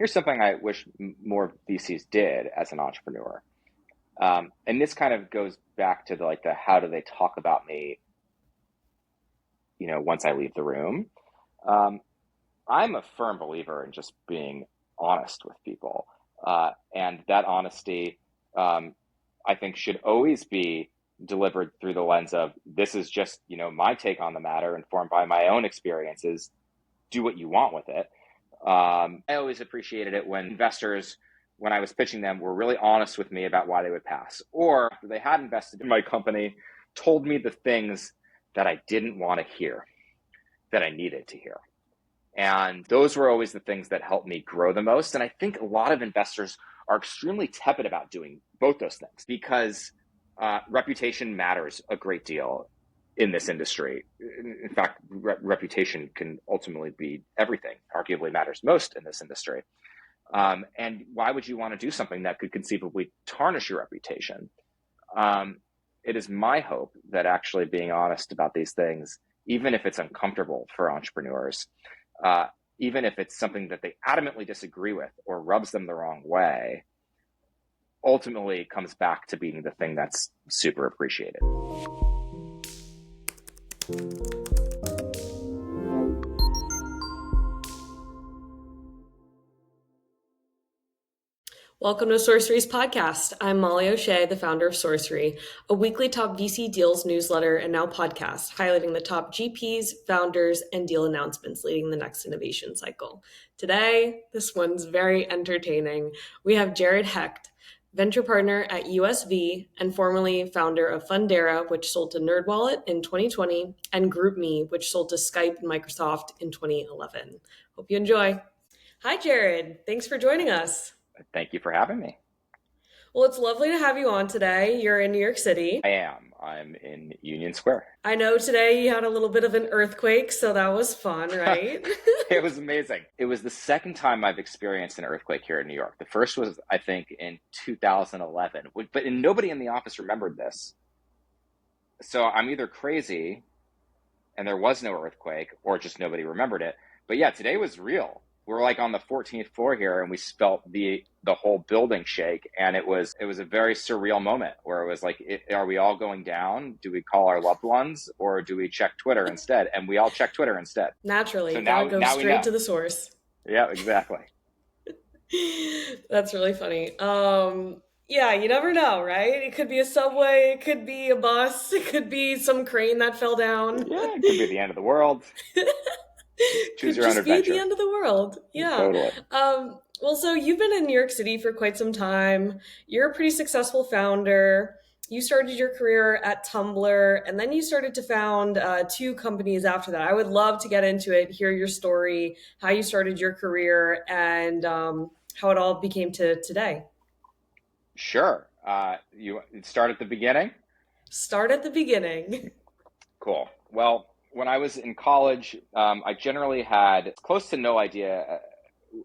here's something I wish more VCs did as an entrepreneur. And this kind of goes back to the how do they talk about me, once I leave the room. I'm a firm believer in just being honest with people. And that honesty, I think, should always be delivered through the lens of, this is just, my take on the matter, informed by my own experiences. Do what you want with it. I always appreciated it when investors, when I was pitching them, were really honest with me about why they would pass. Or after they had invested in my company, told me the things that I didn't want to hear, that I needed to hear. And those were always the things that helped me grow the most. And I think a lot of investors are extremely tepid about doing both those things, because reputation matters a great deal in this industry. In fact, reputation can ultimately be everything, arguably matters most in this industry. And why would you want to do something that could conceivably tarnish your reputation? It is my hope that actually being honest about these things, even if it's uncomfortable for entrepreneurs, even if it's something that they adamantly disagree with or rubs them the wrong way, ultimately comes back to being the thing that's super appreciated. Welcome to Sourcery's podcast. I'm Molly O'Shea, the founder of Sourcery, a weekly top VC deals newsletter and now podcast highlighting the top GPs, founders, and deal announcements leading the next innovation cycle. Today, this one's very entertaining. We have Jared Hecht, venture partner at USV and formerly founder of Fundera, which sold to Nerdwallet in 2020, and GroupMe, which sold to Skype and Microsoft in 2011. Hope you enjoy. Hi, Jared. Thanks for joining us. Thank you for having me. Well, it's lovely to have you on today. You're in New York City. I am. I'm in Union Square. I know today you had a little bit of an earthquake, so that was fun, right? It was amazing. It was the second time I've experienced an earthquake here in New York. The first was, I think, in 2011, but nobody in the office remembered this. So I'm either crazy and there was no earthquake, or just nobody remembered it. But yeah, today was real. We're like on the 14th floor here, and we felt the whole building shake, and it was a very surreal moment where it was like, are we all going down? Do we call our loved ones, or do we check Twitter instead? And we all check Twitter instead. Naturally, so now go straight to the source. Yeah, exactly. That's really funny. Yeah, you never know, right? It could be a subway, it could be a bus, it could be some crane that fell down. Yeah, it could be the end of the world. Choose your own adventure. Could just be the end of the world. Yeah. Totally. Well, so you've been in New York City for quite some time. You're a pretty successful founder. You started your career at Tumblr, and then you started to found two companies after that. I would love to get into it, hear your story, how you started your career, and how it all became to today. Sure. You start at the beginning? Start at the beginning. Cool. Well, when I was in college, I generally had close to no idea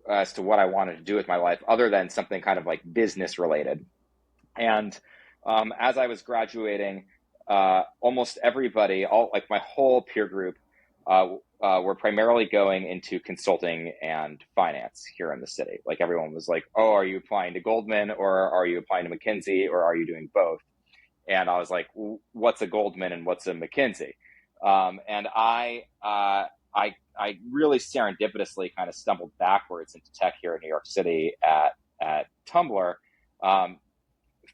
as to what I wanted to do with my life, other than something kind of like business related. And as I was graduating, almost everybody, my whole peer group, were primarily going into consulting and finance here in the city. Like, everyone was like, oh, are you applying to Goldman, or are you applying to McKinsey, or are you doing both? And I was like, what's a Goldman and what's a McKinsey? And I really serendipitously kind of stumbled backwards into tech here in New York City at Tumblr,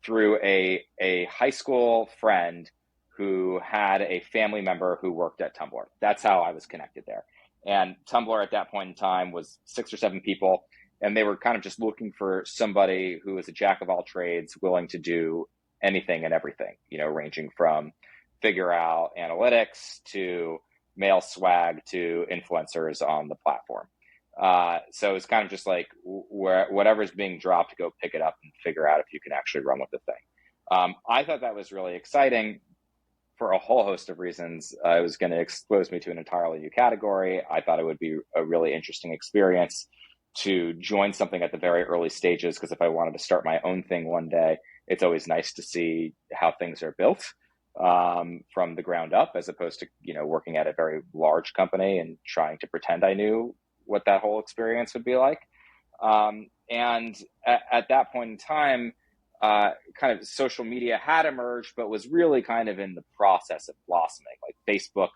through a high school friend who had a family member who worked at Tumblr. That's how I was connected there. And Tumblr at that point in time was 6 or 7 people, and they were kind of just looking for somebody who was a jack of all trades, willing to do anything and everything, ranging from figure out analytics to mail swag to influencers on the platform. So it's kind of just like, whatever's being dropped, go pick it up and figure out if you can actually run with the thing. I thought that was really exciting for a whole host of reasons. It was going to expose me to an entirely new category. I thought it would be a really interesting experience to join something at the very early stages, because if I wanted to start my own thing one day, it's always nice to see how things are built from the ground up, as opposed to, working at a very large company and trying to pretend I knew what that whole experience would be like. And at that point in time, kind of social media had emerged, but was really kind of in the process of blossoming. Like Facebook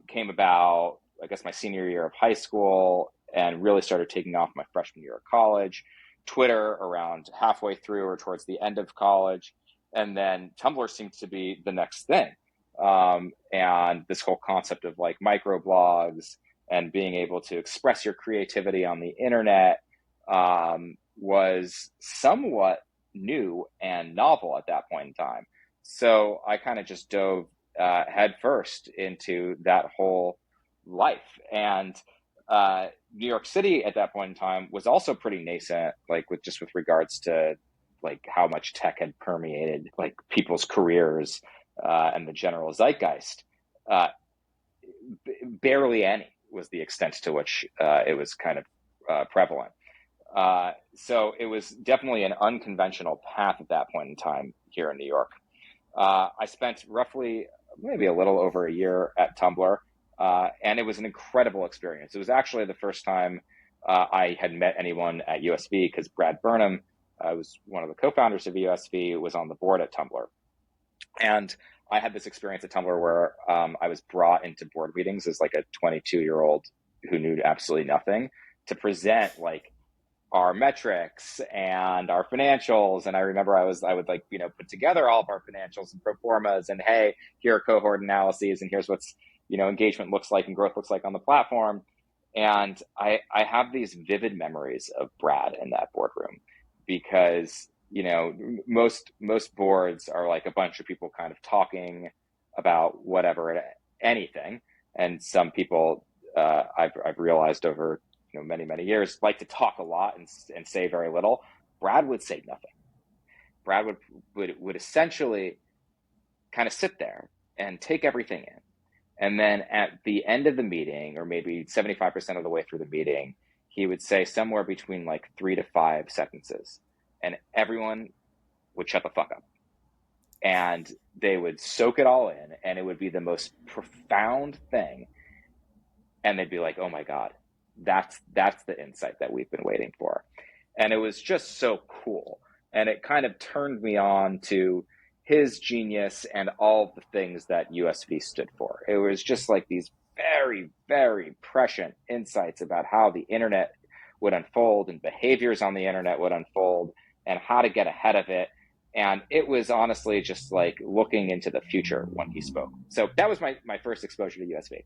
came about, I guess, my senior year of high school, and really started taking off my freshman year of college. Twitter around halfway through or towards the end of college. And then Tumblr seemed to be the next thing. And this whole concept of like microblogs and being able to express your creativity on the internet was somewhat new and novel at that point in time. So I kind of just dove headfirst into that whole life. And New York City at that point in time was also pretty nascent, like with regards to like how much tech had permeated like people's careers and the general zeitgeist. Barely any was the extent to which it was kind of prevalent. So it was definitely an unconventional path at that point in time here in New York. I spent roughly maybe a little over a year at Tumblr, and it was an incredible experience. It was actually the first time I had met anyone at USV, because Brad Burnham was one of the co-founders of USV, was on the board at Tumblr. And I had this experience at Tumblr where I was brought into board meetings as like a 22-year-old who knew absolutely nothing to present like our metrics and our financials. And I remember I would like, put together all of our financials and pro formas, and hey, here are cohort analyses, and here's what's, engagement looks like and growth looks like on the platform. And I have these vivid memories of Brad in that boardroom, because, most boards are like a bunch of people kind of talking about whatever, anything. And some people I've realized over many years like to talk a lot and say very little. Brad would say nothing. Brad would essentially kind of sit there and take everything in. And then at the end of the meeting, or maybe 75% of the way through the meeting, he would say somewhere between like 3 to 5 sentences, and everyone would shut the fuck up. And they would soak it all in, and it would be the most profound thing. And they'd be like, oh my God, that's the insight that we've been waiting for. And it was just so cool. And it kind of turned me on to his genius and all the things that USV stood for. It was just like these very, very prescient insights about how the internet would unfold and behaviors on the internet would unfold and how to get ahead of it. And it was honestly just like looking into the future when he spoke. So that was my first exposure to USV.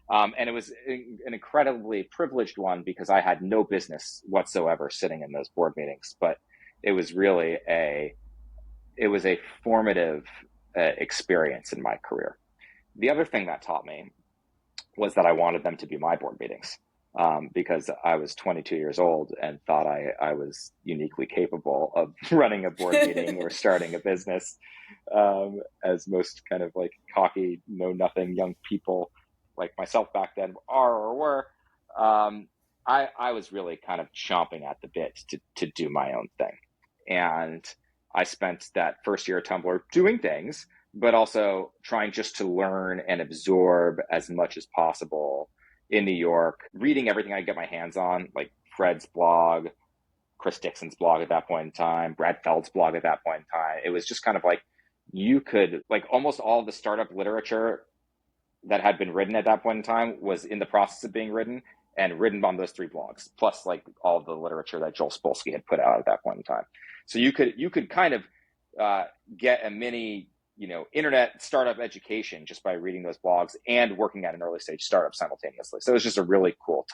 And it was an incredibly privileged one, because I had no business whatsoever sitting in those board meetings, but it was really a formative experience in my career. The other thing that taught me was that I wanted them to be my board meetings, because I was 22 years old and thought I was uniquely capable of running a board meeting or starting a business, as most kind of like cocky, know-nothing young people like myself back then are or were. I was really kind of chomping at the bit to do my own thing. And I spent that first year at Tumblr doing things, but also trying just to learn and absorb as much as possible in New York, reading everything I get my hands on, like Fred's blog, Chris Dixon's blog at that point in time, Brad Feld's blog at that point in time. It was just kind of like, you could, like, almost all the startup literature that had been written at that point in time was in the process of being written, and written on those 3 blogs, plus like all of the literature that Joel Spolsky had put out at that point in time. So you could kind of get a mini, internet startup education just by reading those blogs and working at an early stage startup simultaneously. So it was just a really cool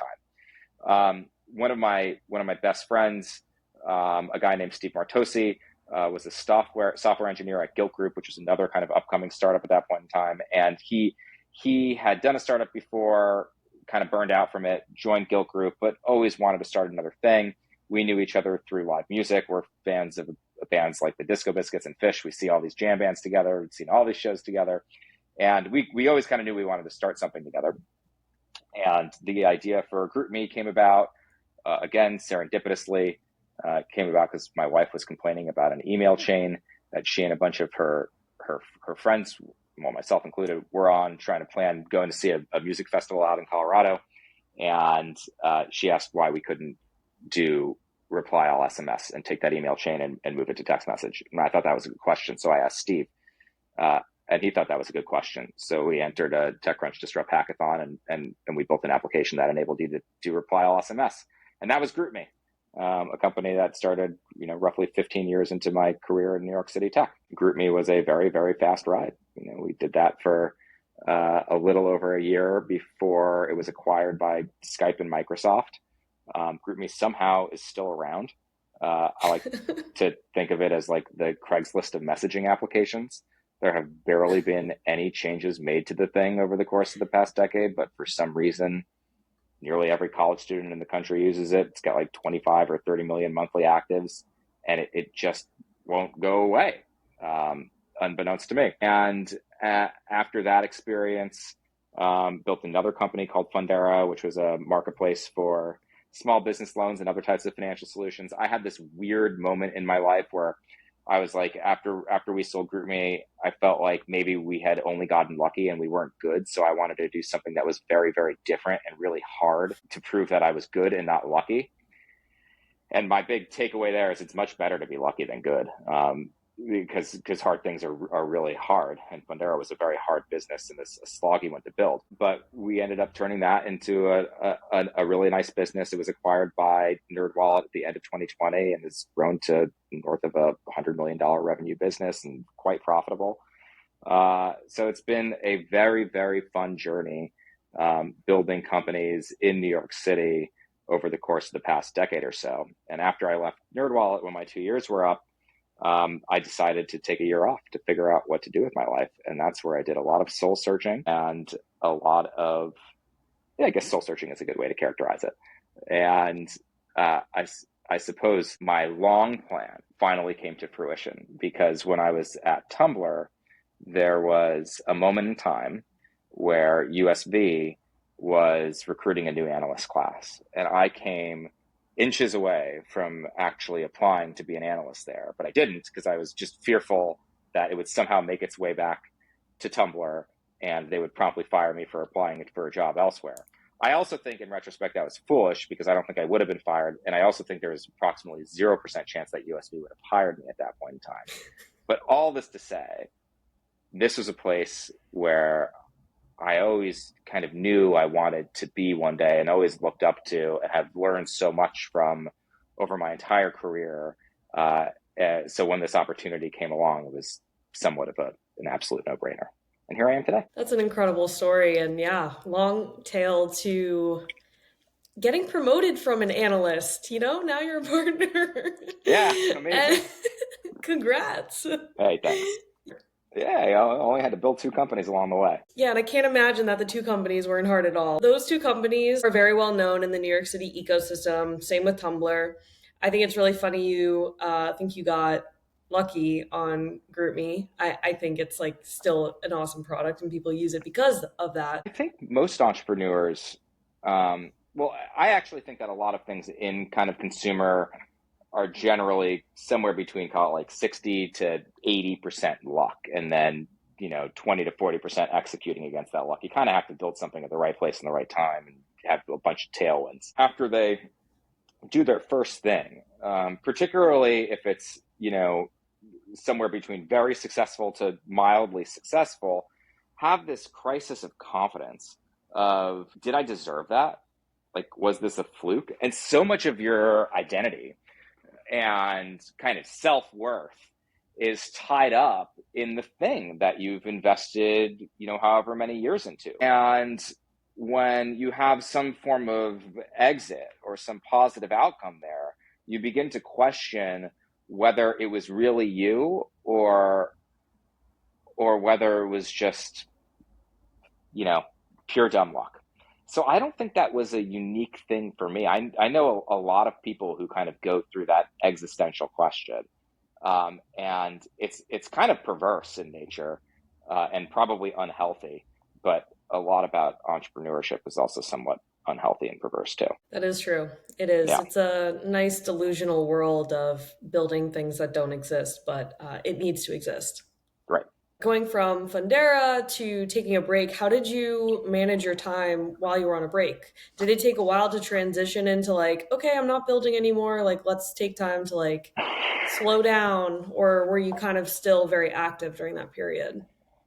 time. One of my best friends, a guy named Steve Martosi, was a software engineer at Guilt Group, which was another kind of upcoming startup at that point in time. And he had done a startup before, kind of burned out from it, joined Guilt Group, but always wanted to start another thing. We knew each other through live music. We're fans of bands like the Disco Biscuits and Fish. We see all these jam bands together. We've seen all these shows together. And we always kind of knew we wanted to start something together. And the idea for GroupMe came about, again, serendipitously, came about because my wife was complaining about an email chain that she and a bunch of her friends, well, myself included, were on, trying to plan going to see a music festival out in Colorado. And she asked why we couldn't do reply all SMS and take that email chain and move it to text message? And I thought that was a good question. So I asked Steve, and he thought that was a good question. So we entered a TechCrunch Disrupt hackathon, and we built an application that enabled you to do reply all SMS. And that was GroupMe, a company that started, roughly 15 years into my career in New York City tech. GroupMe was a very, very fast ride. We did that for a little over a year before it was acquired by Skype and Microsoft. GroupMe somehow is still around. I like to think of it as like the Craigslist of messaging applications. There have barely been any changes made to the thing over the course of the past decade, but for some reason, nearly every college student in the country uses it. It's got like 25 or 30 million monthly actives, and it just won't go away, unbeknownst to me. And after that experience, built another company called Fundera, which was a marketplace for small business loans and other types of financial solutions. I had this weird moment in my life where I was like, after we sold GroupMe, I felt like maybe we had only gotten lucky and we weren't good. So I wanted to do something that was very, very different and really hard to prove that I was good and not lucky. And my big takeaway there is it's much better to be lucky than good, because hard things are really hard. And Fundera was a very hard business and a sloggy one to build. But we ended up turning that into a really nice business. It was acquired by Nerdwallet at the end of 2020 and has grown to north of $100 million revenue business and quite profitable. So it's been a very, very fun journey, building companies in New York City over the course of the past decade or so. And after I left Nerdwallet, when my 2 years were up, I decided to take a year off to figure out what to do with my life. And that's where I did a lot of soul searching and a lot of, I guess soul searching is a good way to characterize it. And I suppose my long plan finally came to fruition, because when I was at Tumblr, there was a moment in time where USV was recruiting a new analyst class. And I came inches away from actually applying to be an analyst there, but I didn't, because I was just fearful that it would somehow make its way back to Tumblr and they would promptly fire me for applying for a job elsewhere. I also think in retrospect that was foolish, because I don't think I would have been fired. And I also think there was approximately 0% chance that USV would have hired me at that point in time. But all this to say, this was a place where I always kind of knew I wanted to be one day, and always looked up to and have learned so much from over my entire career. So when this opportunity came along, it was somewhat of an absolute no-brainer. And here I am today. That's an incredible story. And yeah, long tail to getting promoted from an analyst, now you're a partner. Yeah, amazing. Congrats. Hey, thanks. Yeah, I only had to build 2 companies along the way. Yeah, and I can't imagine that the 2 companies weren't hard at all. Those 2 companies are very well known in the New York City ecosystem. Same with Tumblr. I think it's really funny you think you got lucky on GroupMe. I think it's like still an awesome product and people use it because of that. I think most entrepreneurs, well, I actually think that a lot of things in kind of consumer are generally somewhere between, call it like 60 to 80% luck, and then 20 to 40% executing against that luck. You kind of have to build something at the right place in the right time and have a bunch of tailwinds. After they do their first thing, particularly if it's somewhere between very successful to mildly successful, have this crisis of confidence of, did I deserve that? Like, was this a fluke? And so much of your identity and kind of self-worth is tied up in the thing that you've invested, however many years into. And when you have some form of exit or some positive outcome there, you begin to question whether it was really you or whether it was just, pure dumb luck. So I don't think that was a unique thing for me. I know a lot of people who kind of go through that existential question. And it's kind of perverse in nature, and probably unhealthy, but a lot about entrepreneurship is also somewhat unhealthy and perverse too. That is true. It is. Yeah. It's a nice delusional world of building things that don't exist, but it needs to exist. Right. Going from Fundera to taking a break, how did you manage your time while you were on a break? Did it take a while to transition into like, okay, I'm not building anymore, like let's take time to like slow down, or were you kind of still very active during that period?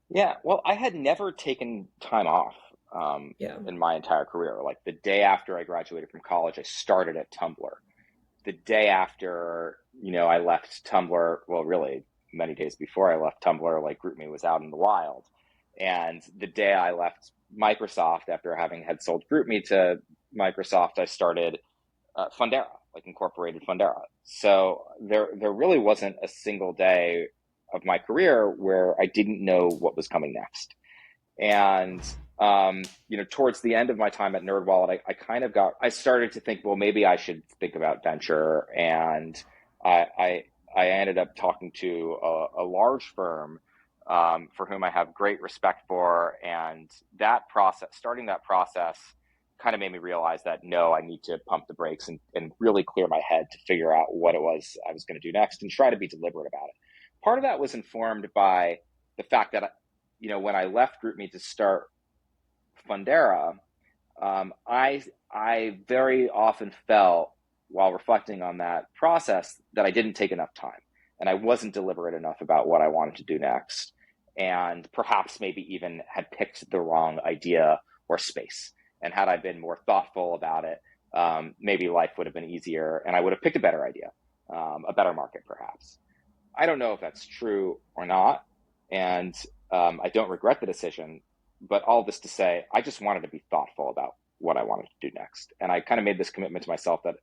Yeah, well, I had never taken time off Yeah. in my entire career. Like the day after I graduated from college, I started at Tumblr. The day after, I left Tumblr, well, really many days before I left Tumblr, like GroupMe was out in the wild. And the day I left Microsoft, after having had sold GroupMe to Microsoft, I started Fundera, like incorporated Fundera. So there really wasn't a single day of my career where I didn't know what was coming next. And towards the end of my time at Nerdwallet, I started to think, well, maybe I should think about venture. And I ended up talking to a large firm for whom I have great respect for. And starting that process kind of made me realize that, no, I need to pump the brakes and really clear my head to figure out what it was I was going to do next and try to be deliberate about it. Part of that was informed by the fact that, when I left GroupMe to start Fundera, I very often felt, while reflecting on that process, that I didn't take enough time and I wasn't deliberate enough about what I wanted to do next, and perhaps maybe even had picked the wrong idea or space. And had I been more thoughtful about it, maybe life would have been easier and I would have picked a better idea, a better market perhaps. I don't know if that's true or not, and I don't regret the decision, but all this to say, I just wanted to be thoughtful about what I wanted to do next. And I kind of made this commitment to myself that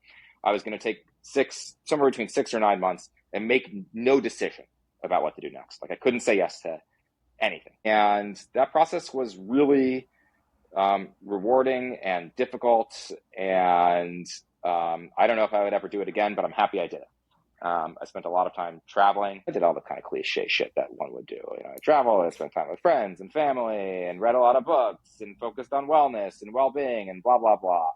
I was going to take somewhere between 6 or 9 months and make no decision about what to do next. Like I couldn't say yes to anything. And that process was really rewarding and difficult. And I don't know if I would ever do it again, but I'm happy I did it. I spent a lot of time traveling. I did all the kind of cliche shit that one would do. I traveled, I spent time with friends and family and read a lot of books and focused on wellness and well-being and blah, blah, blah.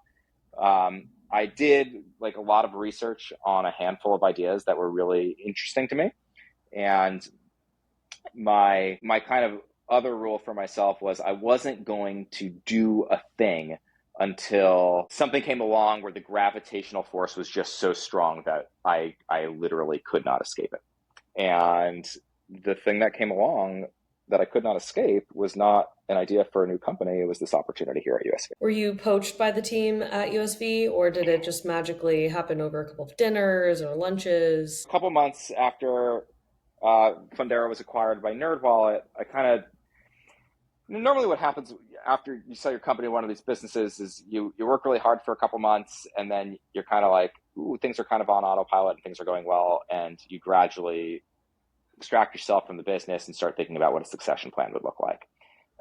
I did like a lot of research on a handful of ideas that were really interesting to me. And my kind of other rule for myself was I wasn't going to do a thing until something came along where the gravitational force was just so strong that I literally could not escape it. And the thing that came along that I could not escape was not an idea for a new company. It was this opportunity here at USV. Were you poached by the team at USV, or did it just magically happen over a couple of dinners or lunches? A couple months after Fundera was acquired by Nerdwallet, I kind of normally what happens after you sell your company to one of these businesses is you work really hard for a couple months and then you're kind of like, ooh, things are kind of on autopilot and things are going well, and you gradually extract yourself from the business and start thinking about what a succession plan would look like.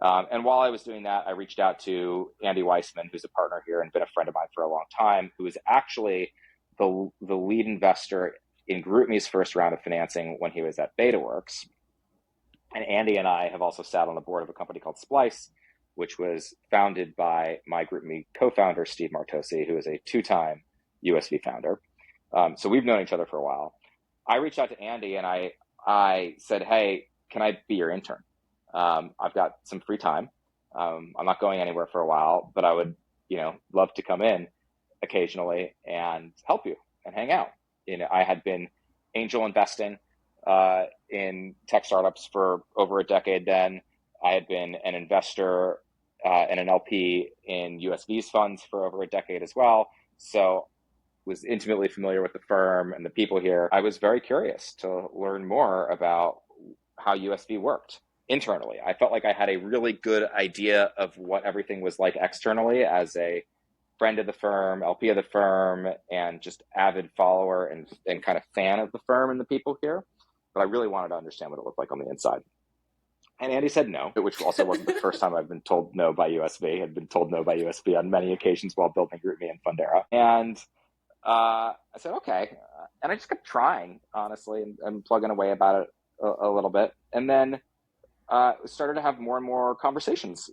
And while I was doing that, I reached out to Andy Weissman, who's a partner here and been a friend of mine for a long time, who is actually the lead investor in GroupMe's first round of financing when he was at BetaWorks. And Andy and I have also sat on the board of a company called Splice, which was founded by my GroupMe co-founder, Steve Martosi, who is a 2-time USV founder. So we've known each other for a while. I reached out to Andy and I said, hey, can I be your intern? I've got some free time. I'm not going anywhere for a while, but I would, love to come in occasionally and help you and hang out. I had been angel investing in tech startups for over a decade then. I had been an investor and an LP in USV's funds for over a decade as well. So was intimately familiar with the firm and the people here. I was very curious to learn more about how USV worked internally. I felt like I had a really good idea of what everything was like externally as a friend of the firm, LP of the firm, and just avid follower and kind of fan of the firm and the people here. But I really wanted to understand what it looked like on the inside. And Andy said no, which also wasn't the first time I've been told no by USV. I'd been told no by USV on many occasions while building GroupMe and Fundera. And I said, okay. And I just kept trying, honestly, and plugging away about it a little bit. And then started to have more and more conversations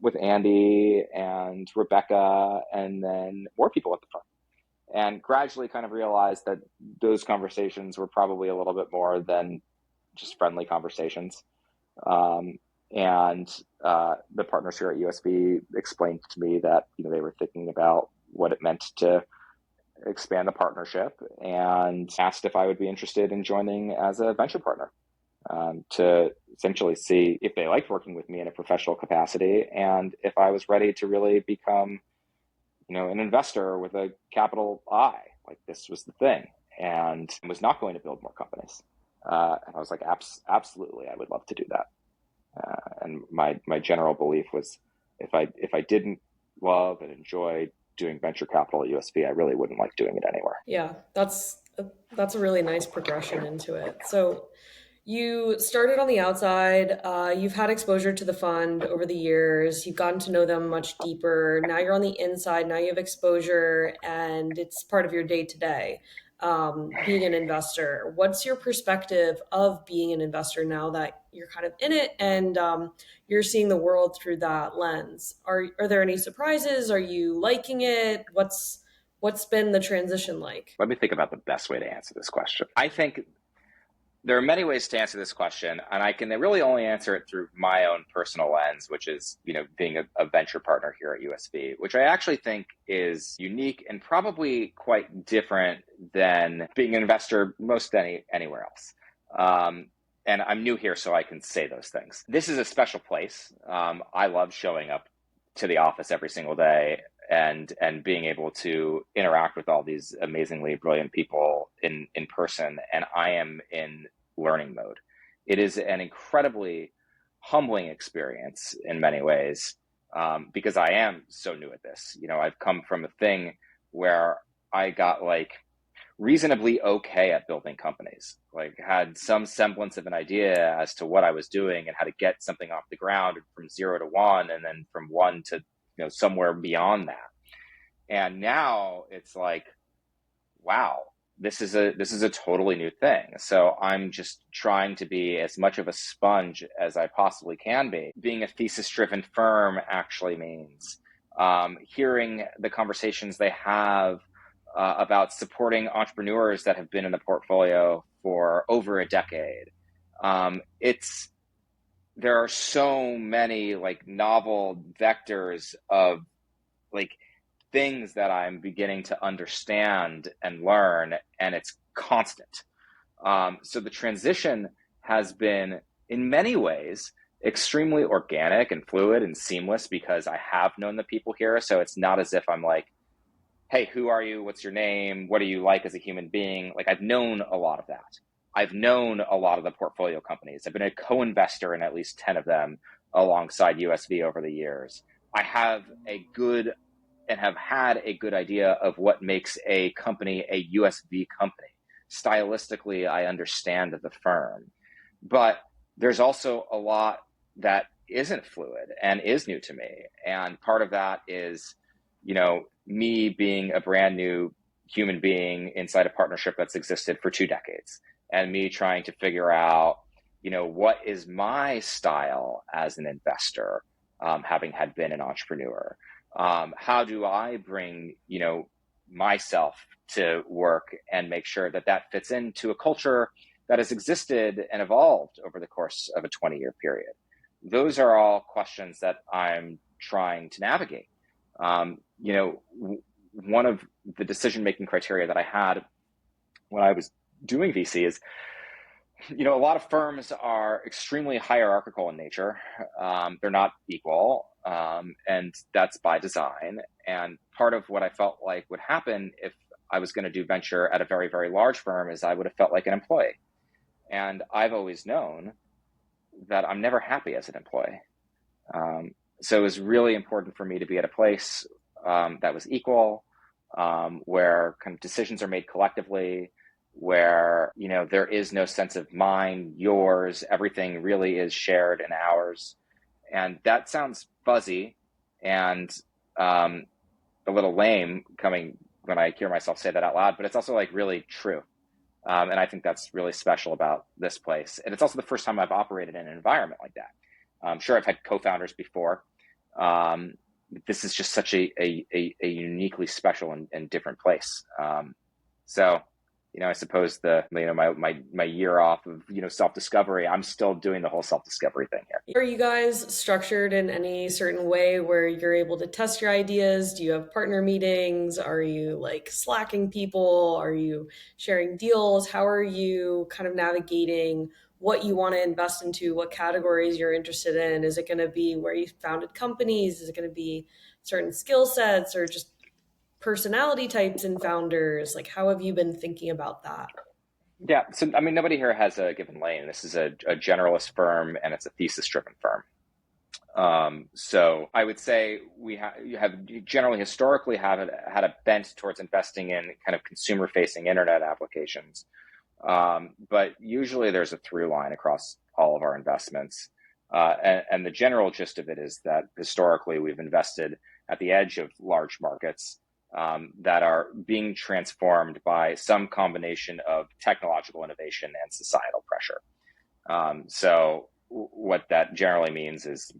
with Andy and Rebecca and then more people at the firm. And gradually kind of realized that those conversations were probably a little bit more than just friendly conversations. And the partners here at USV explained to me that they were thinking about what it meant to expand the partnership, and asked if I would be interested in joining as a venture partner, to essentially see if they liked working with me in a professional capacity and if I was ready to really become an investor with a capital I. Like, this was the thing, and was not going to build more companies. And I was like, absolutely, I would love to do that. And my general belief was, if I didn't love and enjoy doing venture capital at USV, I really wouldn't like doing it anywhere. Yeah, that's a really nice progression into it. So you started on the outside. You've had exposure to the fund over the years. You've gotten to know them much deeper. Now you're on the inside. Now you have exposure, and it's part of your day to day. Being an investor, what's your perspective of being an investor now that you're kind of in it, and you're seeing the world through that lens? Are there any surprises? Are you liking it? What's been the transition like? Let me think about the best way to answer this question. I think there are many ways to answer this question, and I can really only answer it through my own personal lens, which is, being a venture partner here at USV, which I actually think is unique and probably quite different than being an investor anywhere else. And I'm new here, so I can say those things. This is a special place. I love showing up to the office every single day and being able to interact with all these amazingly brilliant people in person. And I am in learning mode. It is an incredibly humbling experience in many ways, because I am so new at this. I've come from a thing where I got reasonably okay at building companies, had some semblance of an idea as to what I was doing and how to get something off the ground from 0 to 1, and then from 1 to somewhere beyond that. And now it's like, wow, this is a totally new thing. So I'm just trying to be as much of a sponge as I possibly can be. Being a thesis-driven firm actually means hearing the conversations they have about supporting entrepreneurs that have been in the portfolio for over a decade. There are so many novel vectors of things that I'm beginning to understand and learn, and it's constant. So the transition has been, in many ways, extremely organic and fluid and seamless, because I have known the people here. So it's not as if I'm hey, who are you? What's your name? What are you like as a human being? I've known a lot of that. I've known a lot of the portfolio companies. I've been a co-investor in at least 10 of them alongside USV over the years. I have had a good idea of what makes a company a USV company. Stylistically, I understand the firm. But there's also a lot that isn't fluid and is new to me. And part of that is, me being a brand new human being inside a partnership that's existed for 2 decades, and me trying to figure out, what is my style as an investor, having been an entrepreneur. How do I bring, myself to work and make sure that fits into a culture that has existed and evolved over the course of a 20-year period? Those are all questions that I'm trying to navigate. One of the decision-making criteria that I had when I was doing VC is, a lot of firms are extremely hierarchical in nature. They're not equal, and that's by design. And part of what I felt like would happen if I was going to do venture at a very, very large firm is I would have felt like an employee. And I've always known that I'm never happy as an employee. So it was really important for me to be at a place that was equal, where kind of decisions are made collectively, where, there is no sense of mine, yours, everything really is shared and ours. And that sounds fuzzy and a little lame coming when I hear myself say that out loud, but it's also really true. And I think that's really special about this place. And it's also the first time I've operated in an environment like that. I'm sure I've had co-founders before. This is just such a uniquely special and different place. So I suppose my year off of, self-discovery, I'm still doing the whole self-discovery thing here. Are you guys structured in any certain way where you're able to test your ideas? Do you have partner meetings? Are you like slacking people? Are you sharing deals? How are you kind of navigating what you want to invest into, what categories you're interested in? Is it going to be where you founded companies? Is it going to be certain skill sets or just personality types in founders? Like, how have you been thinking about that? Yeah. So, I mean, nobody here has a given lane. This is a generalist firm, and it's a thesis-driven firm. So I would say you have generally historically had a bent towards investing in kind of consumer-facing internet applications. But usually there's a through line across all of our investments. And the general gist of it is that historically we've invested at the edge of large markets that are being transformed by some combination of technological innovation and societal pressure. So what that generally means is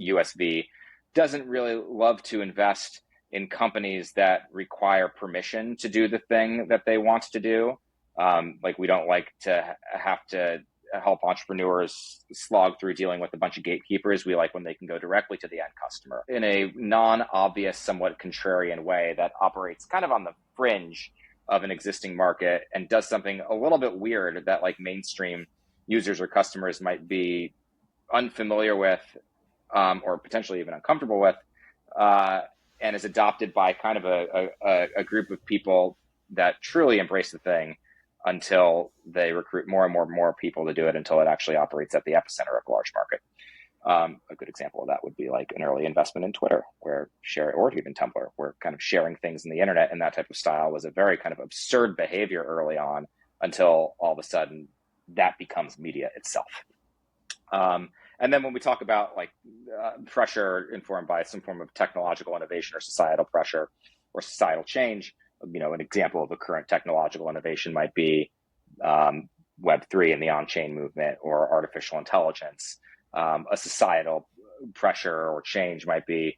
USV doesn't really love to invest in companies that require permission to do the thing that they want to do. Like, we don't like to have to help entrepreneurs slog through dealing with a bunch of gatekeepers. We like when they can go directly to the end customer in a non-obvious, somewhat contrarian way that operates kind of on the fringe of an existing market and does something a little bit weird that like mainstream users or customers might be unfamiliar with, or potentially even uncomfortable with, and is adopted by kind of a group of people that truly embrace the thing until they recruit more and more people to do it until it actually operates at the epicenter of a large market. A good example of that would be like an early investment in Twitter, or even Tumblr, where kind of sharing things in the internet in that type of style was a very kind of absurd behavior early on until all of a sudden that becomes media itself. And then when we talk about like pressure informed by some form of technological innovation or societal pressure or societal change, an example of a current technological innovation might be Web3 and the on-chain movement, or artificial intelligence. A societal pressure or change might be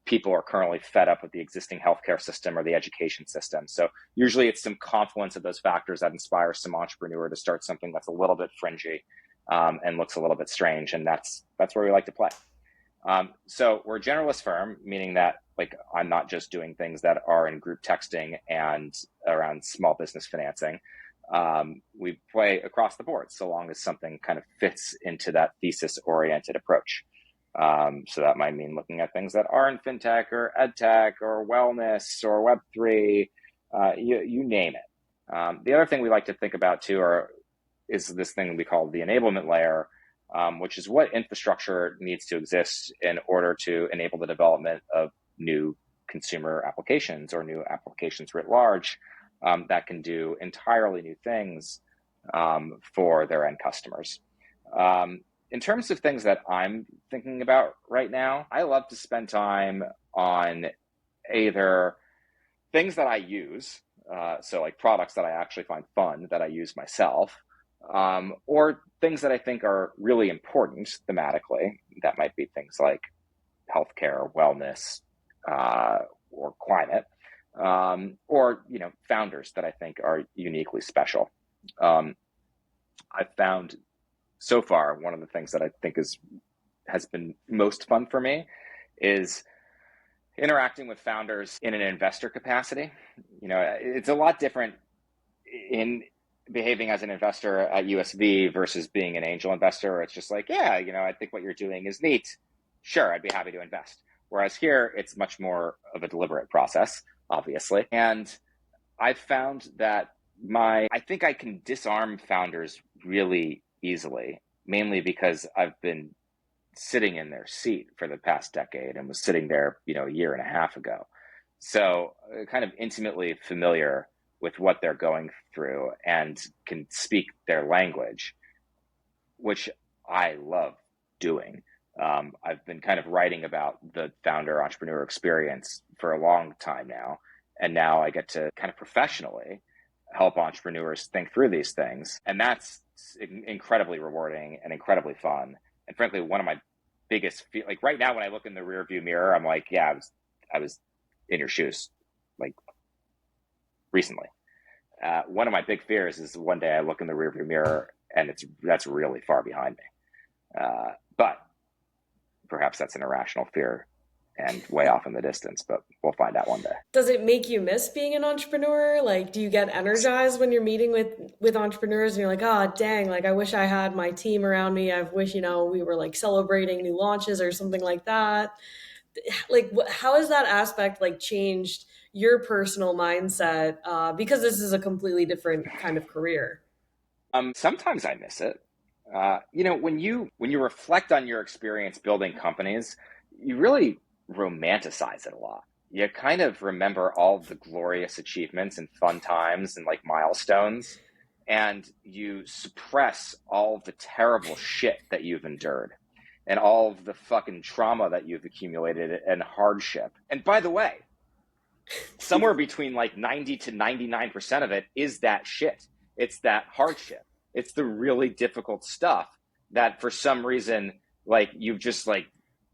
people are currently fed up with the existing healthcare system or the education system. So usually it's some confluence of those factors that inspires some entrepreneur to start something that's a little bit fringy and looks a little bit strange. And that's where we like to play. So we're a generalist firm, meaning that like I'm not just doing things that are in group texting and around small business financing. We play across the board so long as something kind of fits into that thesis-oriented approach. So that might mean looking at things that are in fintech or edtech or wellness or Web3, you name it. The other thing we like to think about too is this thing we call the enablement layer, which is what infrastructure needs to exist in order to enable the development of new consumer applications or new applications writ large that can do entirely new things for their end customers. In terms of things that I'm thinking about right now, I love to spend time on either things that I use, so like products that I actually find fun that I use myself, or things that I think are really important thematically. That might be things like healthcare, wellness, or climate, or founders that I think are uniquely special. I've found so far one of the things that I think has been most fun for me is interacting with founders in an investor capacity. It's a lot different in behaving as an investor at USV versus being an angel investor. It's just like, yeah, I think what you're doing is neat. Sure, I'd be happy to invest. Whereas here, it's much more of a deliberate process, obviously. And I've found that I think I can disarm founders really easily, mainly because I've been sitting in their seat for the past decade and was sitting there, a year and a half ago. So kind of intimately familiar with what they're going through and can speak their language, which I love doing. I've been kind of writing about the founder entrepreneur experience for a long time now. And now I get to kind of professionally help entrepreneurs think through these things. And that's incredibly rewarding and incredibly fun. And frankly, one of my biggest, like right now when I look in the rear view mirror, I'm like, yeah, I was in your shoes like recently. one of my big fears is one day I look in the rearview mirror and that's really far behind me. But perhaps that's an irrational fear and way off in the distance, but we'll find out one day. Does it make you miss being an entrepreneur? Like, do you get energized when you're meeting with entrepreneurs and you're like, oh, dang, like I wish I had my team around me. I wish, we were like celebrating new launches or something like that. Like, how has that aspect like changed your personal mindset? Because this is a completely different kind of career. Sometimes I miss it. When you reflect on your experience building companies, you really romanticize it a lot. You kind of remember all the glorious achievements and fun times and like milestones, and you suppress all the terrible shit that you've endured and all of the fucking trauma that you've accumulated and hardship. And by the way, somewhere between like 90 to 99% of it is that shit. It's that hardship. It's the really difficult stuff that for some reason, like you've just like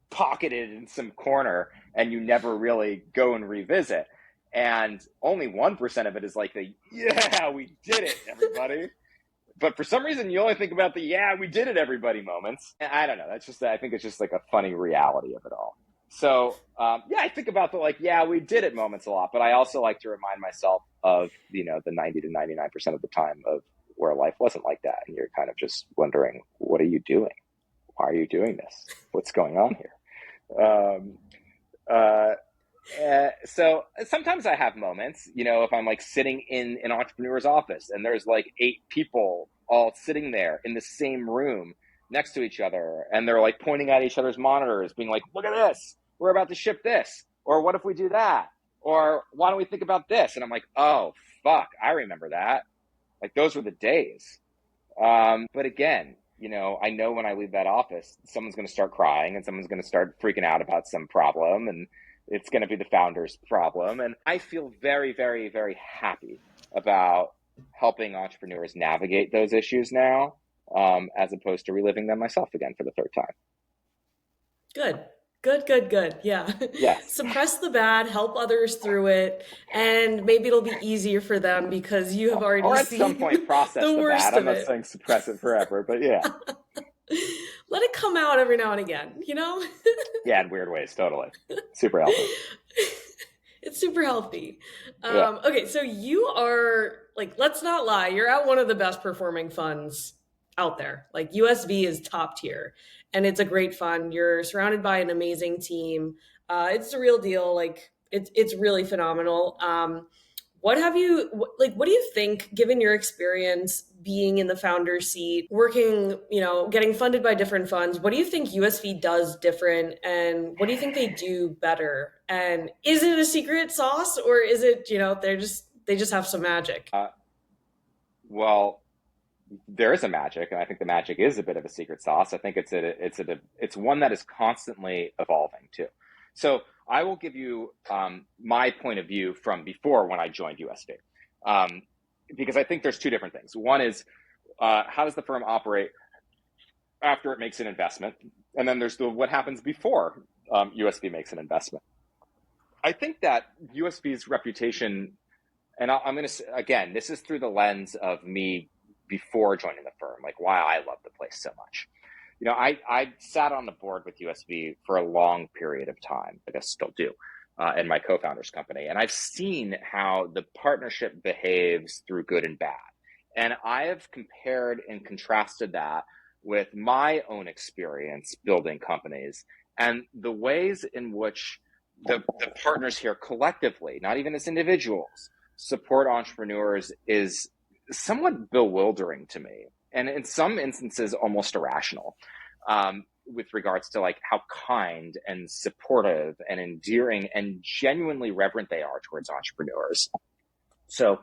pocketed in some corner and you never really go and revisit. And only 1% of it is like yeah, we did it, everybody. But for some reason, you only think about the, yeah, we did it, everybody moments. And I don't know. I think it's just like a funny reality of it all. So, I think about the like, yeah, we did it moments a lot, but I also like to remind myself of, the 90 to 99% of the time of where life wasn't like that. And you're kind of just wondering, what are you doing? Why are you doing this? What's going on here? So sometimes I have moments, if I'm like sitting in an entrepreneur's office and there's like 8 people all sitting there in the same room next to each other, and they're like pointing at each other's monitors being like, look at this, we're about to ship this, or what if we do that, or why don't we think about this? And I'm like, oh fuck, I remember that. Like those were the days. But again, I know when I leave that office, someone's going to start crying and someone's going to start freaking out about some problem, and it's going to be the founder's problem. And I feel very, very, very happy about helping entrepreneurs navigate those issues now, as opposed to reliving them myself again for the 3rd time. Good. Yeah. Yes. Suppress the bad, help others through it, and maybe it'll be easier for them because you have already or at seen some point process the worst bad. of I'm not it. saying suppress it forever, but yeah. Let it come out every now and again, Yeah, in weird ways, totally. Super healthy. It's super healthy. Yeah. Okay, so you are, like, let's not lie, you're at one of the best performing funds out there. Like, USV is top tier, and it's a great fund. You're surrounded by an amazing team. It's the real deal. Like, it's really phenomenal. What do you think, given your experience being in the founder seat, working, getting funded by different funds, what do you think USV does different, and what do you think they do better? And is it a secret sauce, or is it, they just have some magic? Well, there is a magic, and I think the magic is a bit of a secret sauce. I think it's one that is constantly evolving too. So I will give you my point of view from before when I joined USV, because I think there's 2 different things. One is how does the firm operate after it makes an investment, and then there's what happens before USV makes an investment. I think that USV's reputation, and I'm going to, again, this is through the lens of me before joining the firm, like why I love the place so much. I sat on the board with USV for a long period of time, I guess still do, in my co-founder's company. And I've seen how the partnership behaves through good and bad. And I have compared and contrasted that with my own experience building companies and the ways in which the partners here collectively, not even as individuals, support entrepreneurs is somewhat bewildering to me. And in some instances, almost irrational, with regards to like how kind and supportive and endearing and genuinely reverent they are towards entrepreneurs. So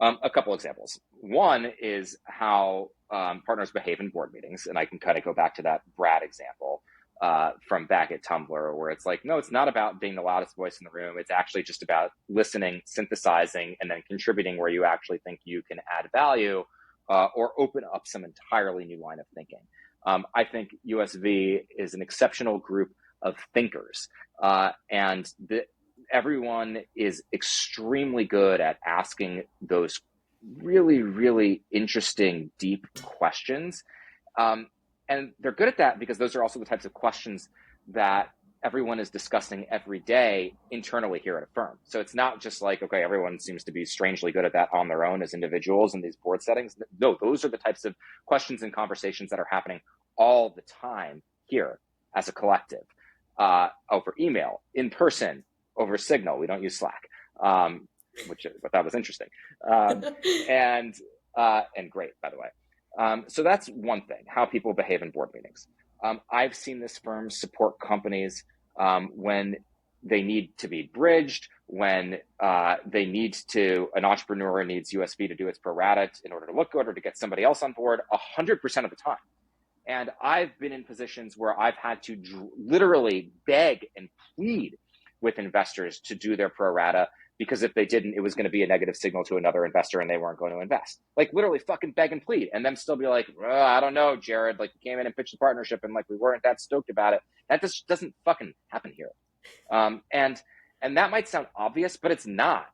a couple examples. One is how partners behave in board meetings. And I can kind of go back to that Brad example from back at Tumblr, where it's like, no, it's not about being the loudest voice in the room. It's actually just about listening, synthesizing, and then contributing where you actually think you can add value or open up some entirely new line of thinking. I think USV is an exceptional group of thinkers, and everyone is extremely good at asking those really, really interesting, deep questions. And they're good at that because those are also the types of questions that everyone is discussing every day internally here at a firm. So it's not just like, okay, everyone seems to be strangely good at that on their own as individuals in these board settings. No, those are the types of questions and conversations that are happening all the time here as a collective, over email, in person, over Signal. We don't use Slack, but that was interesting. And great, by the way. So that's one thing, how people behave in board meetings. I've seen this firm support companies when they need to be bridged, when an entrepreneur needs USV to do its pro rata in order to look good or to get somebody else on board 100% of the time. And I've been in positions where I've had to literally beg and plead with investors to do their pro rata, because if they didn't, it was going to be a negative signal to another investor and they weren't going to invest. Like literally fucking beg and plead, and them still be like, I don't know, Jared, like we came in and pitched the partnership and like we weren't that stoked about it. That just doesn't fucking happen here. And that might sound obvious, but it's not.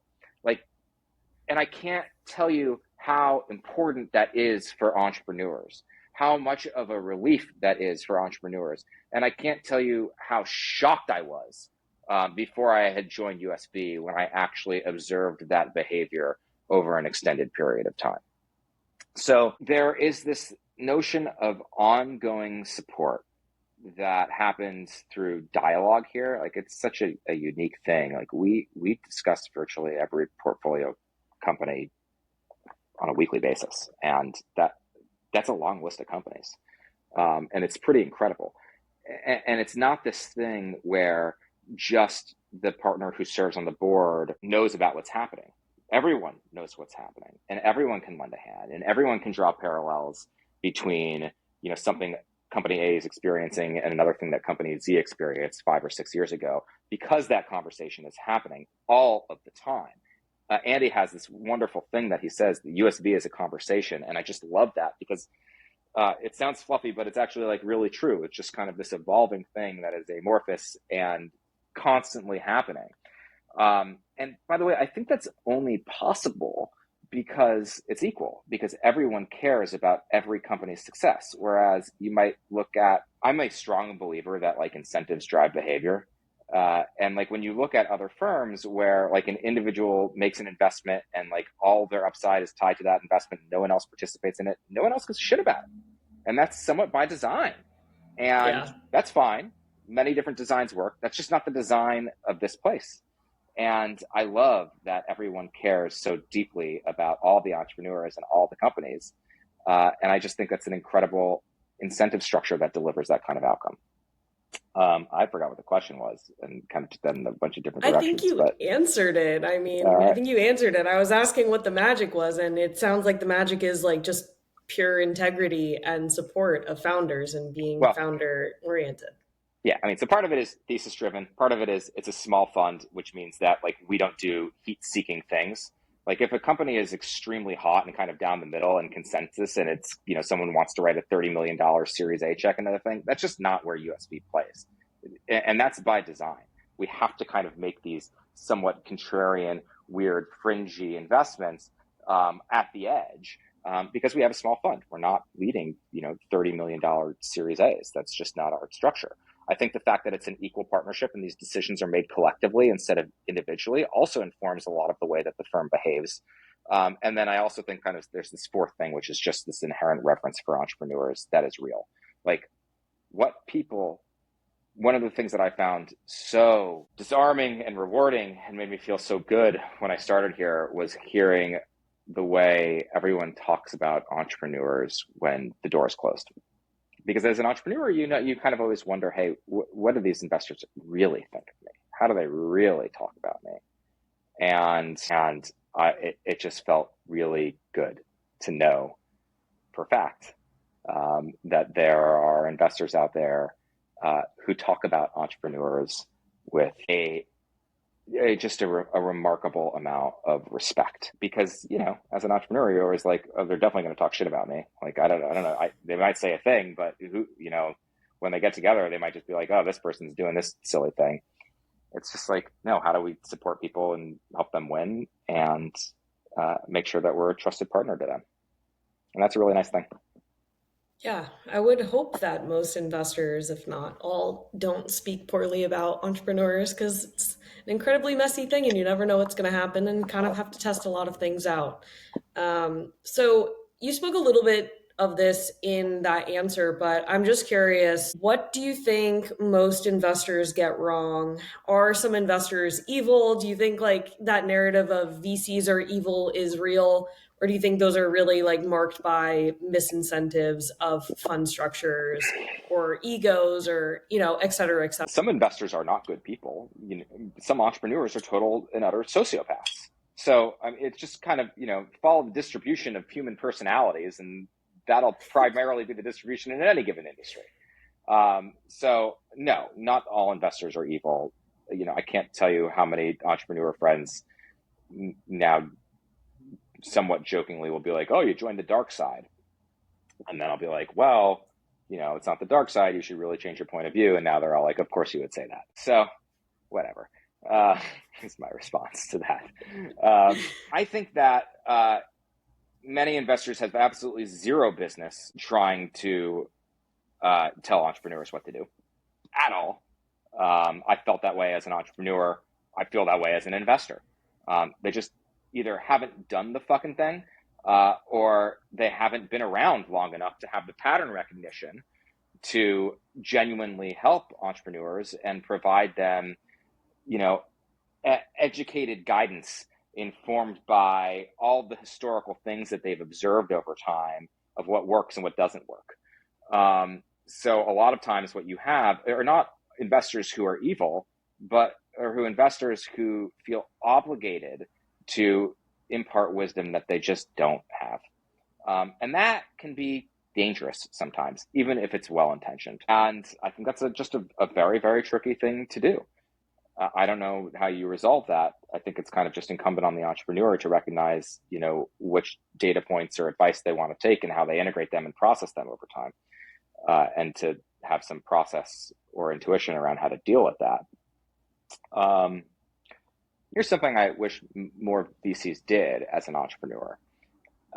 Like, and I can't tell you how important that is for entrepreneurs, how much of a relief that is for entrepreneurs. And I can't tell you how shocked I was before I had joined USV when I actually observed that behavior over an extended period of time. So there is this notion of ongoing support that happens through dialogue here. Like it's such a unique thing. Like we discuss virtually every portfolio company on a weekly basis, and that's a long list of companies, and it's pretty incredible. And it's not this thing where just the partner who serves on the board knows about what's happening. Everyone knows what's happening, and everyone can lend a hand, and everyone can draw parallels between, something that company A is experiencing and another thing that company Z experienced 5 or 6 years ago, because that conversation is happening all of the time. Andy has this wonderful thing that he says, the USV is a conversation. And I just love that because it sounds fluffy, but it's actually like really true. It's just kind of this evolving thing that is amorphous and constantly happening. And by the way, I think that's only possible because it's equal, because everyone cares about every company's success. Whereas you might look at, I'm a strong believer that like incentives drive behavior. And like when you look at other firms where like an individual makes an investment and like all their upside is tied to that investment, no one else participates in it, no one else gives a shit about it. And that's somewhat by design. And that's fine. Many different designs work. That's just not the design of this place. And I love that everyone cares so deeply about all the entrepreneurs and all the companies. And I just think that's an incredible incentive structure that delivers that kind of outcome. I forgot what the question was and kind of took that in a bunch of different directions. I think you answered it. I mean, I think you answered it. I was asking what the magic was, and it sounds like the magic is like just pure integrity and support of founders and being founder oriented. Yeah, I mean, so part of it is thesis driven. Part of it is it's a small fund, which means that like we don't do heat seeking things. Like if a company is extremely hot and kind of down the middle and consensus, and it's, someone wants to write a $30 million Series A check, another thing, that's just not where USV plays. And that's by design. We have to kind of make these somewhat contrarian, weird, fringy investments at the edge because we have a small fund. We're not leading, $30 million Series A's. That's just not our structure. I think the fact that it's an equal partnership and these decisions are made collectively instead of individually also informs a lot of the way that the firm behaves. And then I also think kind of there's this fourth thing, which is just this inherent reverence for entrepreneurs that is real. Like one of the things that I found so disarming and rewarding and made me feel so good when I started here was hearing the way everyone talks about entrepreneurs when the door is closed. Because as an entrepreneur, you kind of always wonder, hey, what do these investors really think of me? How do they really talk about me? And it just felt really good to know for a fact that there are investors out there who talk about entrepreneurs with just a remarkable amount of respect, because as an entrepreneur you're always like, oh, they're definitely going to talk shit about me. Like I don't know, they might say a thing, but when they get together they might just be like, oh, this person's doing this silly thing. It's just like, no, how do we support people and help them win? And make sure that we're a trusted partner to them. And that's a really nice thing. Yeah, I would hope that most investors, if not all, don't speak poorly about entrepreneurs because it's an incredibly messy thing and you never know what's going to happen and kind of have to test a lot of things out. So you spoke a little bit of this in that answer, but I'm just curious, what do you think most investors get wrong? Are some investors evil? Do you think like that narrative of VCs are evil is real? Or do you think those are really like marked by misincentives of fund structures or egos or, et cetera, et cetera? Some investors are not good people. Some entrepreneurs are total and utter sociopaths. So it's just kind of, follow the distribution of human personalities, and that'll primarily be the distribution in any given industry. So no, not all investors are evil. I can't tell you how many entrepreneur friends now somewhat jokingly will be like, oh, you joined the dark side. And then I'll be like, well, it's not the dark side. You should really change your point of view. And now they're all like, of course you would say that. So whatever. Is my response to that. I think that many investors have absolutely zero business trying to tell entrepreneurs what to do at all. I felt that way as an entrepreneur. I feel that way as an investor. They just either haven't done the fucking thing or they haven't been around long enough to have the pattern recognition to genuinely help entrepreneurs and provide them, educated guidance informed by all the historical things that they've observed over time of what works and what doesn't work. So a lot of times what you have are not investors who are evil, but investors who feel obligated to impart wisdom that they just don't have. And that can be dangerous sometimes, even if it's well-intentioned. And I think that's just a very, very tricky thing to do. I don't know how you resolve that. I think it's kind of just incumbent on the entrepreneur to recognize, which data points or advice they want to take and how they integrate them and process them over time, and to have some process or intuition around how to deal with that. Here's something I wish more VCs did as an entrepreneur.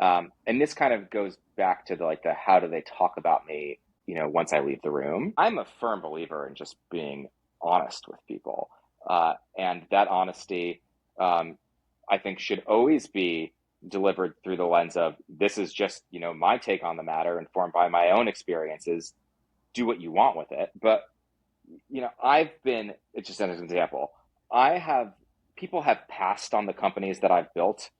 And this kind of goes back to the how do they talk about me, once I leave the room. I'm a firm believer in just being honest with people. And that honesty, I think, should always be delivered through the lens of, this is just, my take on the matter, informed by my own experiences. Do what you want with it. But, just as an example, people have passed on the companies that I've built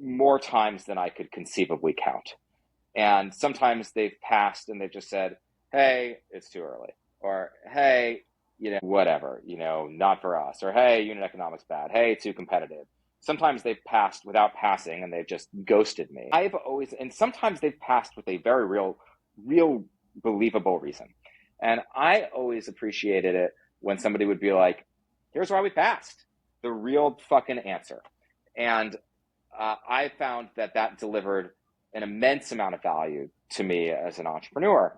more times than I could conceivably count. And sometimes they've passed and they've just said, hey, it's too early. Or, hey, whatever, not for us. Or, hey, unit economics bad. Hey, too competitive. Sometimes they've passed without passing and they've just ghosted me. And sometimes they've passed with a very real believable reason. And I always appreciated it when somebody would be like, here's why we passed. The real fucking answer. And I found that delivered an immense amount of value to me as an entrepreneur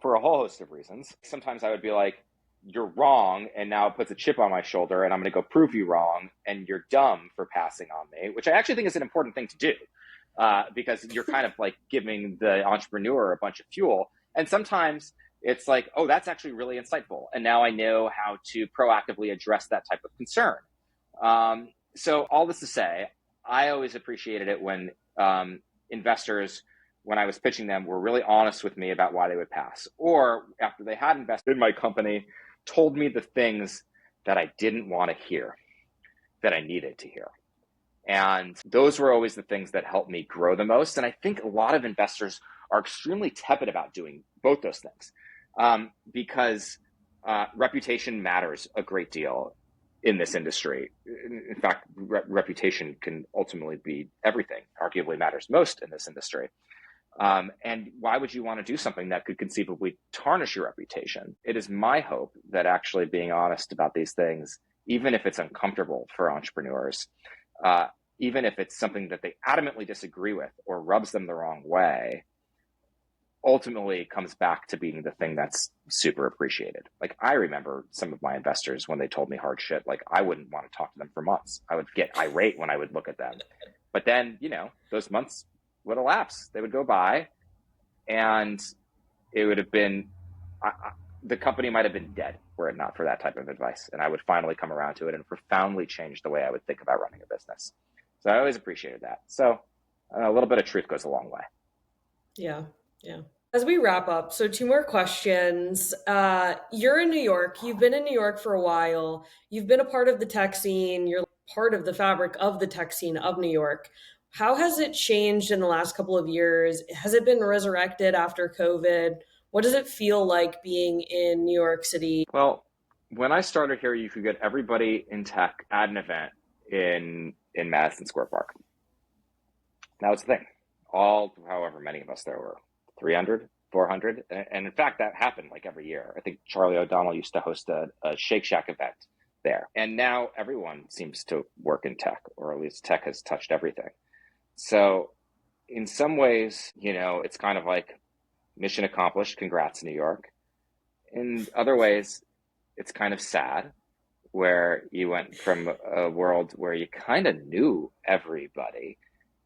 for a whole host of reasons. Sometimes I would be like, you're wrong, and now it puts a chip on my shoulder, and I'm going to go prove you wrong, and you're dumb for passing on me, which I actually think is an important thing to do, because you're kind of like giving the entrepreneur a bunch of fuel. And sometimes it's like, oh, that's actually really insightful, and now I know how to proactively address that type of concern. So all this to say, I always appreciated it when investors, when I was pitching them, were really honest with me about why they would pass, or after they had invested in my company, told me the things that I didn't want to hear, that I needed to hear. And those were always the things that helped me grow the most. And I think a lot of investors are extremely tepid about doing both those things, because reputation matters a great deal in this industry. In fact, reputation can ultimately be everything, arguably matters most in this industry. And why would you want to do something that could conceivably tarnish your reputation? It is my hope that actually being honest about these things, even if it's uncomfortable for entrepreneurs, even if it's something that they adamantly disagree with or rubs them the wrong way, ultimately comes back to being the thing that's super appreciated. Like, I remember some of my investors when they told me hard shit, like I wouldn't want to talk to them for months. I would get irate when I would look at them. But then, those months would elapse. They would go by, and it would have been, the company might have been dead were it not for that type of advice. And I would finally come around to it and profoundly change the way I would think about running a business. So I always appreciated that. So a little bit of truth goes a long way. Yeah. As we wrap up, so 2 more questions. You're in New York. You've been in New York for a while. You've been a part of the tech scene. You're part of the fabric of the tech scene of New York. How has it changed in the last couple of years? Has it been resurrected after COVID? What does it feel like being in New York City? Well, when I started here, you could get everybody in tech at an event in Madison Square Park. That was the thing. However many of us there were, 300, 400. And in fact, that happened like every year. I think Charlie O'Donnell used to host a Shake Shack event there. And now everyone seems to work in tech, or at least tech has touched everything. So in some ways, it's kind of like mission accomplished. Congrats, New York. In other ways, it's kind of sad, where you went from a world where you kind of knew everybody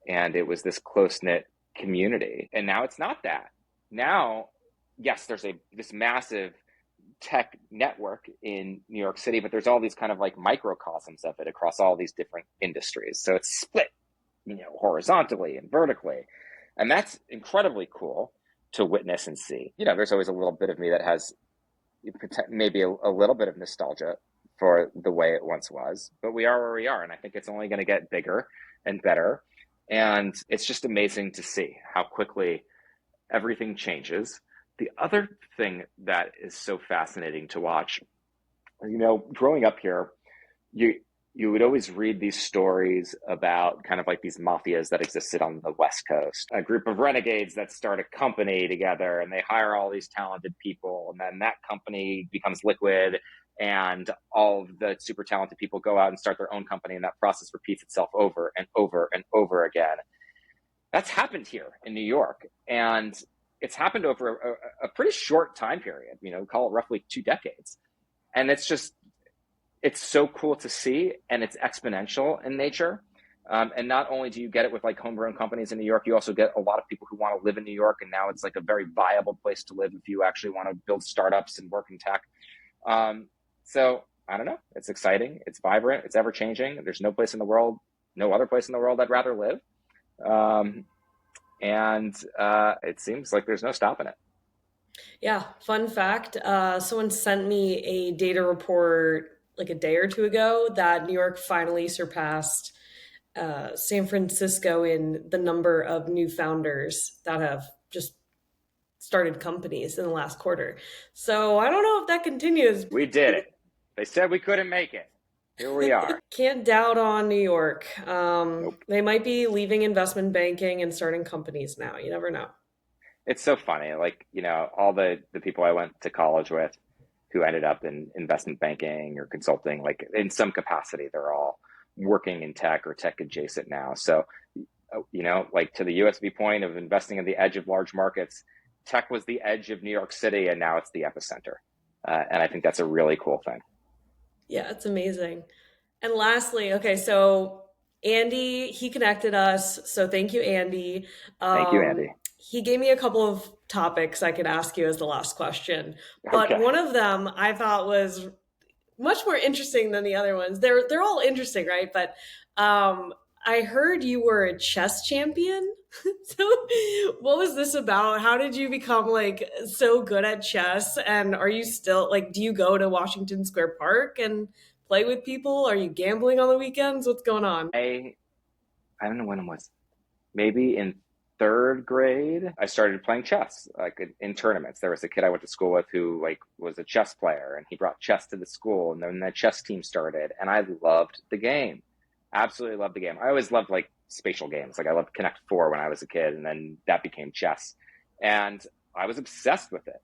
and it was this close-knit community. And now it's not that. Now, yes, there's this massive tech network in New York City, but there's all these kind of like microcosms of it across all these different industries. So it's split, horizontally and vertically. And that's incredibly cool to witness and see. There's always a little bit of me that has maybe a little bit of nostalgia for the way it once was, but we are where we are. And I think it's only going to get bigger and better. And it's just amazing to see how quickly everything changes. The other thing that is so fascinating to watch, growing up here, you would always read these stories about kind of like these mafias that existed on the West Coast, a group of renegades that start a company together and they hire all these talented people, and then that company becomes liquid and all of the super talented people go out and start their own company, and that process repeats itself over and over and over again. That's happened here in New York, and it's happened over a pretty short time period, call it roughly 2 decades. And it's so cool to see, and it's exponential in nature. And not only do you get it with like homegrown companies in New York, you also get a lot of people who want to live in New York, and now it's like a very viable place to live if you actually want to build startups and work in tech. So I don't know, it's exciting, it's vibrant, it's ever changing. There's no other place in the world I'd rather live. And it seems like there's no stopping it. Yeah, fun fact, someone sent me a data report like a day or 2 ago that New York finally surpassed San Francisco in the number of new founders that have just started companies in the last quarter. So I don't know if that continues. We did it. They said we couldn't make it. Here we are. Can't doubt on New York. Nope. They might be leaving investment banking and starting companies now. You never know. It's so funny. Like, all the people I went to college with who ended up in investment banking or consulting, like in some capacity, they're all working in tech or tech adjacent now. So, like to the USV point of investing at the edge of large markets, tech was the edge of New York City, and now it's the epicenter. And I think that's a really cool thing. Yeah, it's amazing. And lastly, okay, so Andy, he connected us. So thank you, Andy. Thank you, Andy. He gave me a couple of topics I could ask you as the last question. But Okay. one of them I thought was much more interesting than the other ones. They're all interesting, right? But I heard you were a chess champion. So what was this about? How did you become like so good at chess? And are you still like, do you go to Washington Square Park and play with people? Are you gambling on the weekends? What's going on? I don't know when it was. Maybe in 3rd grade, I started playing chess, like in tournaments. There was a kid I went to school with who like was a chess player, and he brought chess to the school, and then the chess team started, and I loved the game. Absolutely loved the game. I always loved like spatial games. Like I loved Connect 4 when I was a kid, and then that became chess. And I was obsessed with it.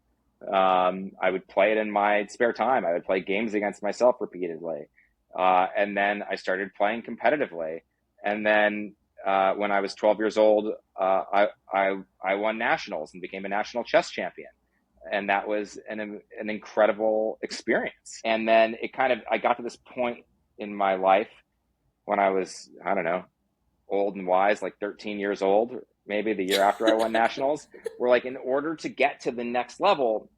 I would play it in my spare time. I would play games against myself repeatedly. And then I started playing competitively. And then when I was 12 years old, I won nationals and became a national chess champion. And that was an incredible experience. And then I got to this point in my life when I was, I don't know, old and wise, like 13 years old, maybe the year after I won nationals, were like, in order to get to the next level,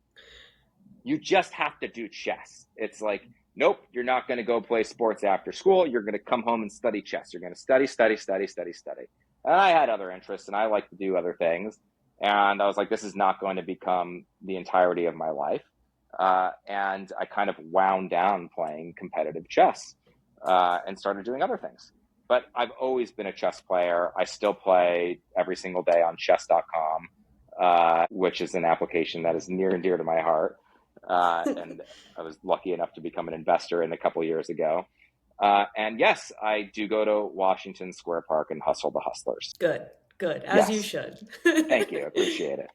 you just have to do chess. It's like, nope, you're not going to go play sports after school. You're going to come home and study chess. You're going to study. And I had other interests and I like to do other things. And I was like, this is not going to become the entirety of my life. And I kind of wound down playing competitive chess and started doing other things. But I've always been a chess player. I still play every single day on chess.com, which is an application that is near and dear to my heart. And I was lucky enough to become an investor in a couple of years ago. And yes, I do go to Washington Square Park and hustle the hustlers. Good, as you should. Thank you. Appreciate it.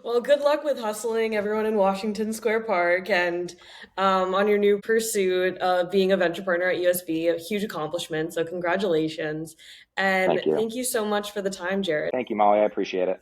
Well, good luck with hustling everyone in Washington Square Park and on your new pursuit of being a venturepreneur at USV, a huge accomplishment. So congratulations. And thank you so much for the time, Jared. Thank you, Molly. I appreciate it.